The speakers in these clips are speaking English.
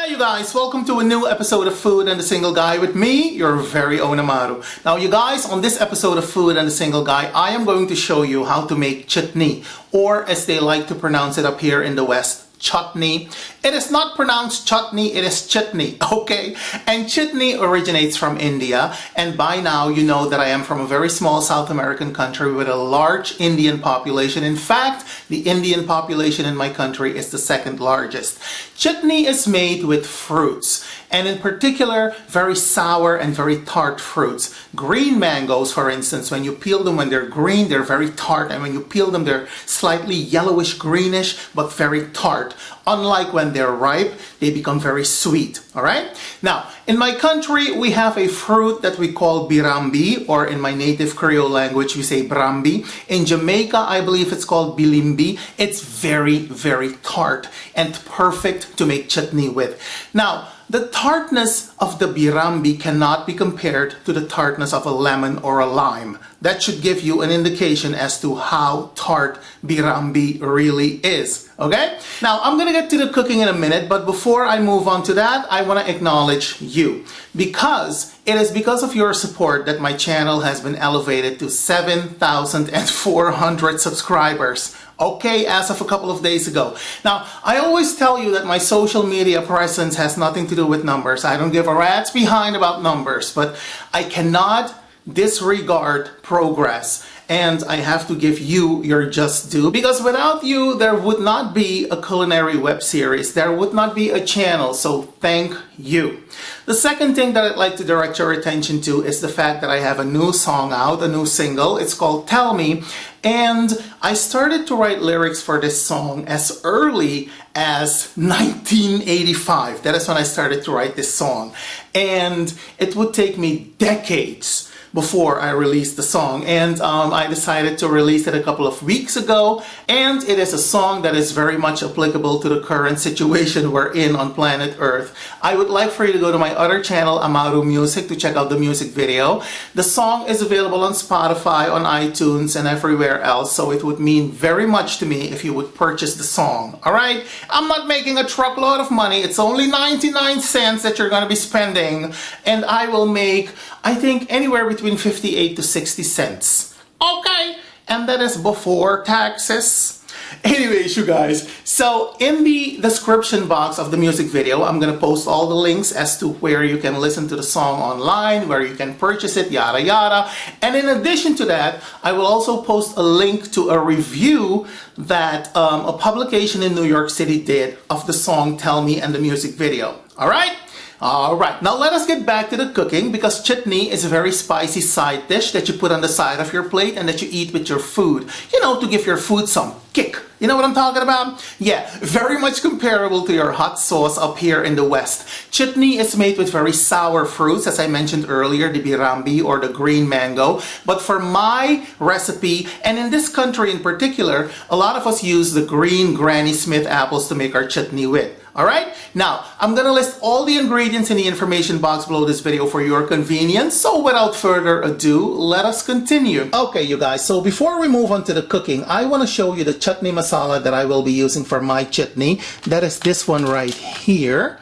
Hey you guys, welcome to a new episode of Food and the Single Guy with me, your very own AMARU. Now you guys, on this episode of Food and the Single Guy, I am going to show you how to make chutney, or as they like to pronounce it up here in the West, Chutney. It is not pronounced chutney, it is chutney, okay? And chutney originates from India, and by now you know that I am from a very small South American country with a large Indian population. In fact, the Indian population in my country is the second largest. Chutney is made with fruits, and in particular, very sour and very tart fruits. Green mangoes, for instance, when you peel them when they're green, they're very tart, and when you peel them, they're slightly yellowish, greenish, but very tart. Unlike when they're ripe, they become very sweet, all right? Now, in my country, we have a fruit that we call birambi, or in my native Creole language, we say brambi. In Jamaica, I believe it's called bilimbi. It's very, very tart and perfect to make chutney with. Now, the tartness of the birambi cannot be compared to the tartness of a lemon or a lime. That should give you an indication as to how tart birambi really is, okay? Now, I'm gonna get to the cooking in a minute, but before I move on to that, I wanna acknowledge you, because it is because of your support that my channel has been elevated to 7,400 subscribers. Okay, as of a couple of days ago. Now, I always tell you that my social media presence has nothing to do with numbers. I don't give a rat's behind about numbers, but I cannot disregard progress. And I have to give you your just due, because without you, there would not be a culinary web series. There would not be a channel, so thank you. The second thing that I'd like to direct your attention to is the fact that I have a new song out, a new single. It's called Tell Me, and I started to write lyrics for this song as early as 1985. That is when I started to write this song, and it would take me decades before I released the song, and I decided to release it a couple of weeks ago, and it is a song that is very much applicable to the current situation we're in on planet Earth. I would like for you to go to my other channel, AMARU Music, to check out the music video. The song is available on Spotify, on iTunes, and everywhere else, so it would mean very much to me if you would purchase the song, alright? I'm not making a truckload of money, it's only 99 cents that you're gonna be spending, and I will make, I think, anywhere between 58 to 60 cents. Okay, and that is before taxes. Anyways, you guys, so in the description box of the music video, I'm gonna post all the links as to where you can listen to the song online, where you can purchase it, yada yada. And in addition to that, I will also post a link to a review that a publication in New York City did of the song Tell Me and the music video. All right? Alright, now let us get back to the cooking, because chutney is a very spicy side dish that you put on the side of your plate and that you eat with your food. You know, to give your food some kick. You know what I'm talking about? Yeah, very much comparable to your hot sauce up here in the West. Chutney is made with very sour fruits, as I mentioned earlier, the birambi or the green mango. But for my recipe, and in this country in particular, a lot of us use the green Granny Smith apples to make our chutney with. Alright, now I'm gonna list all the ingredients in the information box below this video for your convenience, so without further ado, let us continue. Okay, you guys, so before we move on to the cooking, I want to show you the chutney masala that I will be using for my chutney. That is this one right here.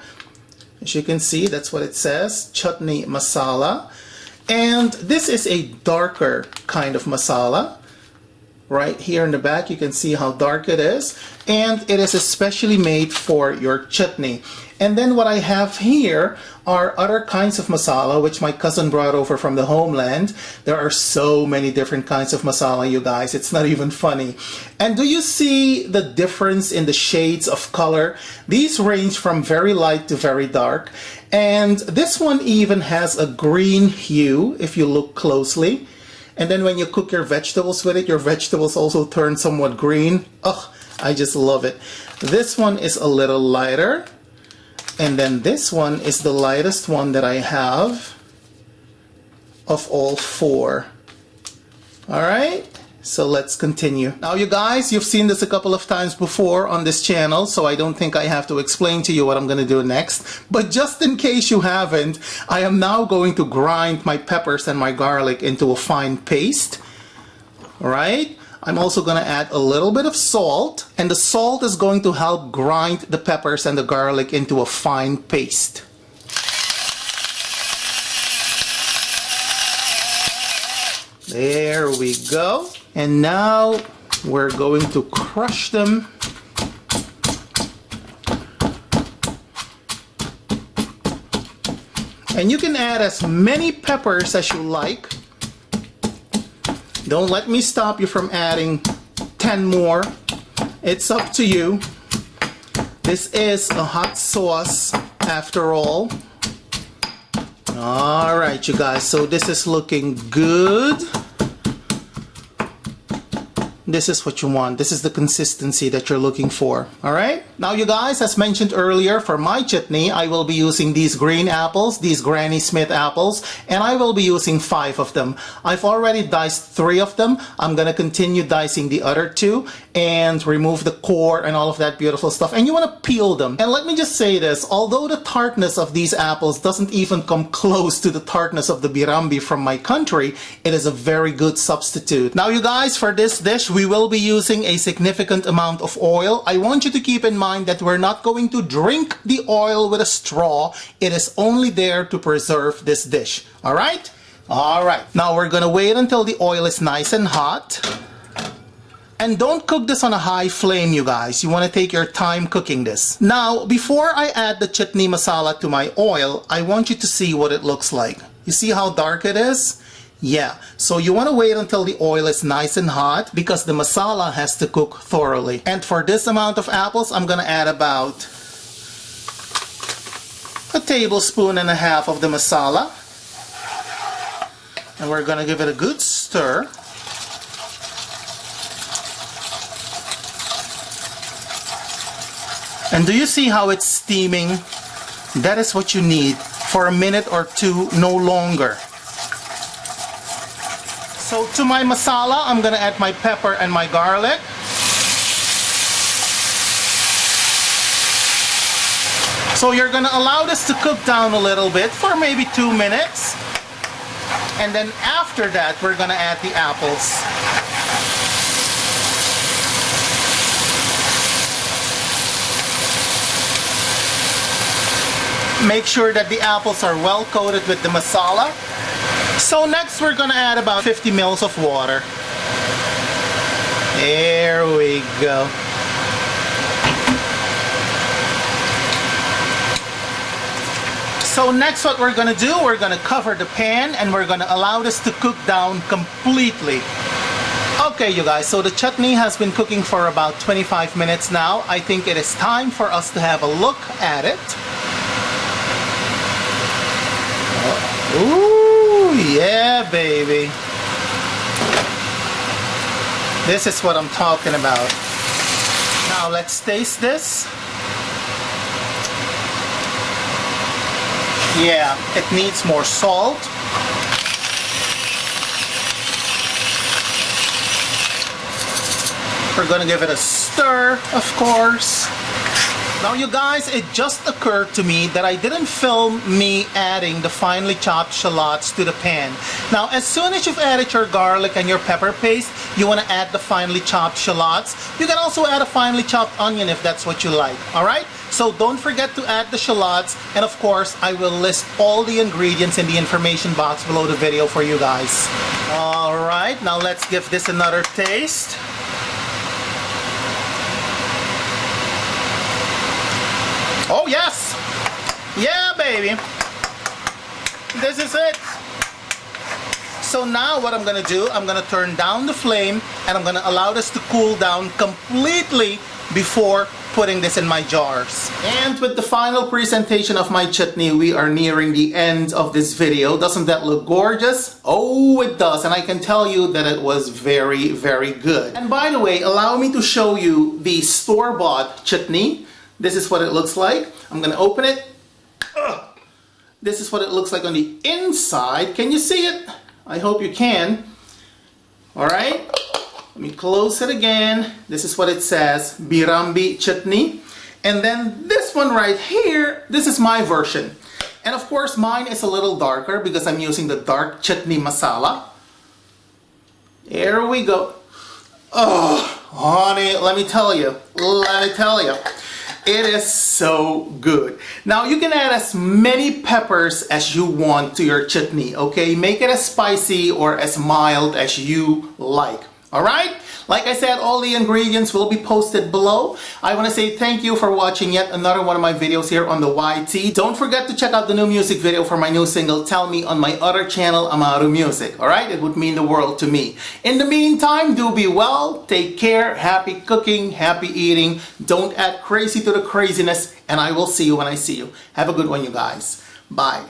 As you can see, that's what it says, chutney masala. And this is a darker kind of masala. Right here in the back, you can see how dark it is, and it is especially made for your chutney. And then what I have here are other kinds of masala, which my cousin brought over from the homeland. There are so many different kinds of masala, you guys, it's not even funny. And do you see the difference in the shades of color? These range from very light to very dark, and this one even has a green hue if you look closely. And then when you cook your vegetables with it, your vegetables also turn somewhat green. Ugh, I just love it. This one is a little lighter. And then this one is the lightest one that I have of all four. All right. So let's continue. Now you guys, you've seen this a couple of times before on this channel, so I don't think I have to explain to you what I'm going to do next. But just in case you haven't, I am now going to grind my peppers and my garlic into a fine paste. All right? I'm also going to add a little bit of salt, and the salt is going to help grind the peppers and the garlic into a fine paste. There we go. And now we're going to crush them. And you can add as many peppers as you like. Don't let me stop you from adding 10 more. It's up to you. This is a hot sauce after all. Alright, you guys, so this is looking good. This is what you want. This is the consistency that you're looking for. Alright? Now you guys, as mentioned earlier, for my chutney, I will be using these green apples, these Granny Smith apples, and I will be using 5 of them. I've already diced 3 of them. I'm gonna continue dicing the other 2 and remove the core and all of that beautiful stuff. And you wanna peel them. And let me just say this, although the tartness of these apples doesn't even come close to the tartness of the birambi from my country, it is a very good substitute. Now you guys, for this dish, we will be using a significant amount of oil. I want you to keep in mind that we're not going to drink the oil with a straw. It is only there to preserve this dish. Alright? Alright. Now we're gonna wait until the oil is nice and hot. And don't cook this on a high flame, you guys. You want to take your time cooking this. Now, before I add the chutney masala to my oil, I want you to see what it looks like. You see how dark it is? Yeah, so you want to wait until the oil is nice and hot because the masala has to cook thoroughly. And for this amount of apples, I'm going to add about 1.5 tablespoons of the masala. And we're going to give it a good stir. And do you see how it's steaming? That is what you need for 1 minute or 2, no longer. So to my masala, I'm gonna add my pepper and my garlic. So you're gonna allow this to cook down a little bit for maybe 2 minutes. And then after that, we're gonna add the apples. Make sure that the apples are well coated with the masala. So next we're gonna add about 50 ml of water. There we go. So next what we're gonna do, we're gonna cover the pan and we're gonna allow this to cook down completely. Okay, you guys, so the chutney has been cooking for about 25 minutes now. I think it is time for us to have a look at it. Ooh, yeah, baby. This is what I'm talking about. Now let's taste this. Yeah, it needs more salt. We're gonna give it a stir, of course. Now you guys, it just occurred to me that I didn't film me adding the finely chopped shallots to the pan. Now as soon as you've added your garlic and your pepper paste, you want to add the finely chopped shallots. You can also add a finely chopped onion if that's what you like, alright? So don't forget to add the shallots, and of course I will list all the ingredients in the information box below the video for you guys. Alright, now let's give this another taste. Oh yes! Yeah, baby! This is it! So now what I'm gonna do, I'm gonna turn down the flame and I'm gonna allow this to cool down completely before putting this in my jars. And with the final presentation of my chutney, we are nearing the end of this video. Doesn't that look gorgeous? Oh, it does, and I can tell you that it was very, very good. And by the way, allow me to show you the store-bought chutney. This is what it looks like. I'm gonna open it. Ugh. This is what it looks like on the inside. Can you see it? I hope you can. Alright, let me close it again. This is what it says, Birambi Chutney. And then this one right here, this is my version. And of course mine is a little darker because I'm using the dark chutney masala. There we go. Oh, honey, let me tell you. It is so good. Now you can add as many peppers as you want to your chutney, okay? Make it as spicy or as mild as you like, all right? Like I said, all the ingredients will be posted below. I want to say thank you for watching yet another one of my videos here on the YT. Don't forget to check out the new music video for my new single, Tell Me, on my other channel, AMARU Music. Alright? It would mean the world to me. In the meantime, do be well, take care, happy cooking, happy eating. Don't add crazy to the craziness, and I will see you when I see you. Have a good one, you guys. Bye.